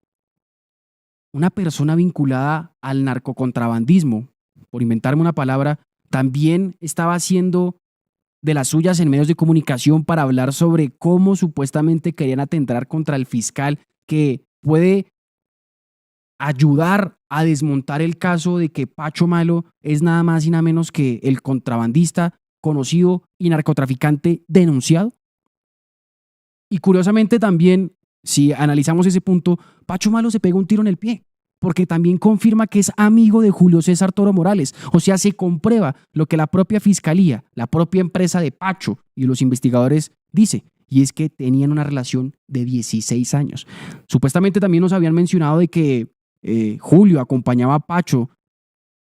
una persona vinculada al narcocontrabandismo, por inventarme una palabra, también estaba haciendo de las suyas en medios de comunicación para hablar sobre cómo supuestamente querían atentar contra el fiscal que puede ayudar a desmontar el caso de que Pacho Malo es nada más y nada menos que el contrabandista conocido y narcotraficante denunciado. Y curiosamente también, si analizamos ese punto, Pacho Malo se pega un tiro en el pie, porque también confirma que es amigo de Julio César Toro Morales. O sea, se comprueba lo que la propia fiscalía, la propia empresa de Pacho y los investigadores dice, y es que tenían una relación de 16 años. Supuestamente también nos habían mencionado de que Julio acompañaba a Pacho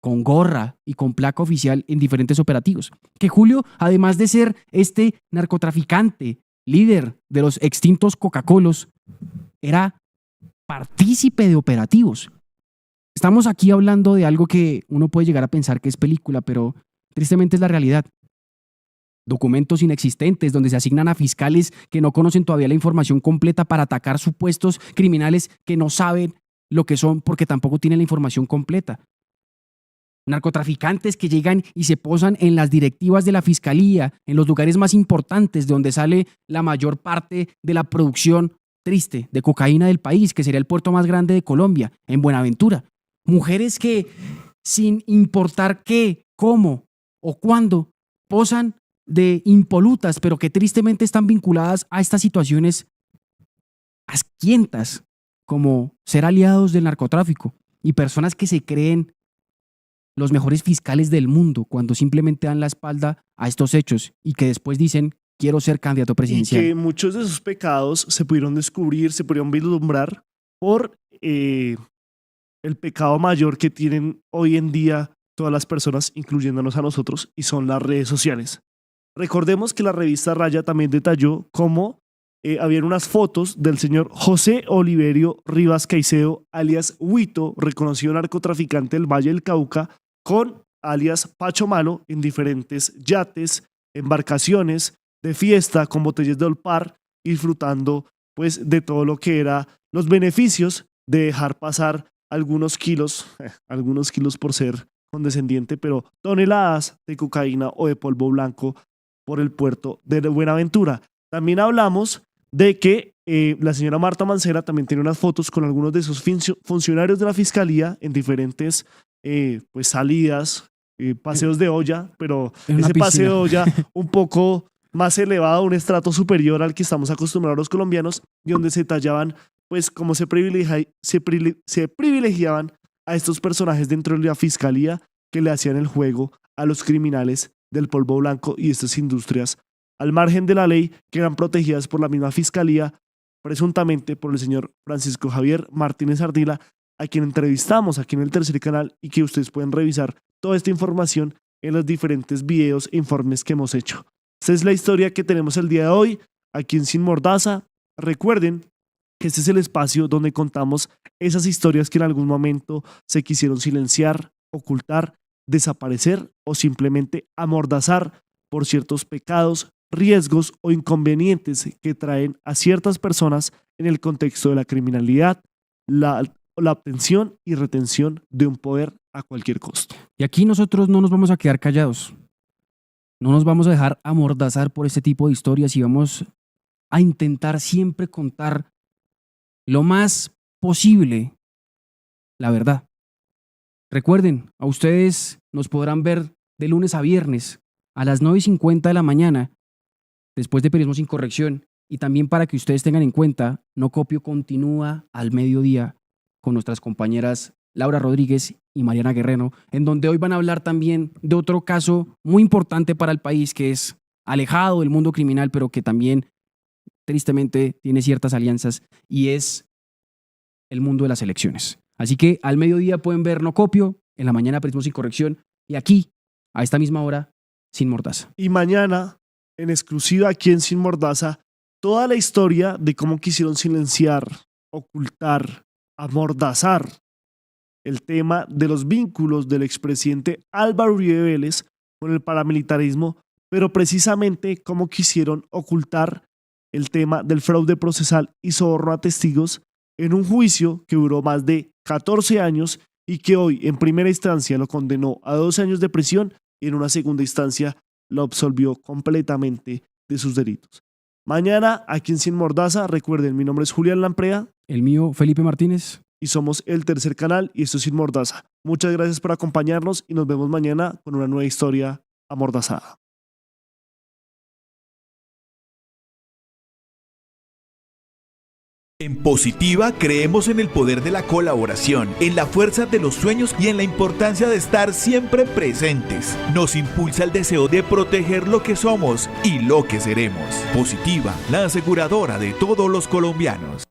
con gorra y con placa oficial en diferentes operativos. Que Julio, además de ser este narcotraficante, líder de los extintos Coca-Colos, era partícipe de operativos. Estamos aquí hablando de algo que uno puede llegar a pensar que es película, pero tristemente es la realidad. Documentos inexistentes donde se asignan a fiscales que no conocen todavía la información completa para atacar supuestos criminales que no saben lo que son porque tampoco tienen la información completa. Narcotraficantes que llegan y se posan en las directivas de la fiscalía, en los lugares más importantes de donde sale la mayor parte de la producción triste de cocaína del país, que sería el puerto más grande de Colombia, en Buenaventura. Mujeres que, sin importar qué, cómo o cuándo, posan de impolutas, pero que tristemente están vinculadas a estas situaciones asquientas, como ser aliados del narcotráfico y personas que se creen los mejores fiscales del mundo cuando simplemente dan la espalda a estos hechos y que después dicen quiero ser candidato presidencial. Y que muchos de sus pecados se pudieron descubrir, se pudieron vislumbrar por el pecado mayor que tienen hoy en día todas las personas, incluyéndonos a nosotros, y son las redes sociales. Recordemos que la revista Raya también detalló cómo habían unas fotos del señor José Oliverio Rivas Caicedo, alias Huito, reconocido narcotraficante del Valle del Cauca, con alias Pacho Malo en diferentes yates, embarcaciones de fiesta con botellas de Olpar, disfrutando pues de todo lo que era los beneficios de dejar pasar algunos kilos por ser condescendiente, pero toneladas de cocaína o de polvo blanco por el puerto de Buenaventura. También hablamos de que la señora Marta Mancera también tiene unas fotos con algunos de sus funcionarios de la fiscalía en diferentes pues salidas, paseos de olla, pero ese paseo de olla un poco más elevado, un estrato superior al que estamos acostumbrados los colombianos, y donde se tallaban pues cómo se privilegiaban a estos personajes dentro de la fiscalía que le hacían el juego a los criminales del polvo blanco y estas industrias al margen de la ley que eran protegidas por la misma fiscalía, presuntamente por el señor Francisco Javier Martínez Ardila, a quien entrevistamos aquí en el Tercer Canal y que ustedes pueden revisar toda esta información en los diferentes videos e informes que hemos hecho. Esta es la historia que tenemos el día de hoy aquí en Sin Mordaza. Recuerden que este es el espacio donde contamos esas historias que en algún momento se quisieron silenciar, ocultar, desaparecer o simplemente amordazar por ciertos pecados, riesgos o inconvenientes que traen a ciertas personas en el contexto de la criminalidad, la obtención y retención de un poder a cualquier costo. Y aquí nosotros no nos vamos a quedar callados. No nos vamos a dejar amordazar por este tipo de historias y vamos a intentar siempre contar lo más posible la verdad. Recuerden, a ustedes nos podrán ver de lunes a viernes a las 9:50 de la mañana, después de Periodismo Sin Corrección, y también para que ustedes tengan en cuenta, No Copio continúa al mediodía con nuestras compañeras Laura Rodríguez y Mariana Guerrero, en donde hoy van a hablar también de otro caso muy importante para el país que es alejado del mundo criminal, pero que también tristemente tiene ciertas alianzas y es el mundo de las elecciones. Así que al mediodía pueden ver No Copio, en la mañana Periodismo Sin Corrección y aquí, a esta misma hora, Sin Mordaza. Y mañana, en exclusiva aquí en Sin Mordaza, toda la historia de cómo quisieron silenciar, ocultar, amordazar el tema de los vínculos del expresidente Álvaro Uribe Vélez con el paramilitarismo, pero precisamente cómo quisieron ocultar el tema del fraude procesal y soborno a testigos en un juicio que duró más de 14 años y que hoy en primera instancia lo condenó a 12 años de prisión y en una segunda instancia lo absolvió completamente de sus delitos. Mañana, aquí en Sin Mordaza, recuerden, mi nombre es Julián Lampreda. El mío, Felipe Martínez. Y somos el tercer canal y esto es Sin Mordaza. Muchas gracias por acompañarnos y nos vemos mañana con una nueva historia amordazada. En Positiva creemos en el poder de la colaboración, en la fuerza de los sueños y en la importancia de estar siempre presentes. Nos impulsa el deseo de proteger lo que somos y lo que seremos. Positiva, la aseguradora de todos los colombianos.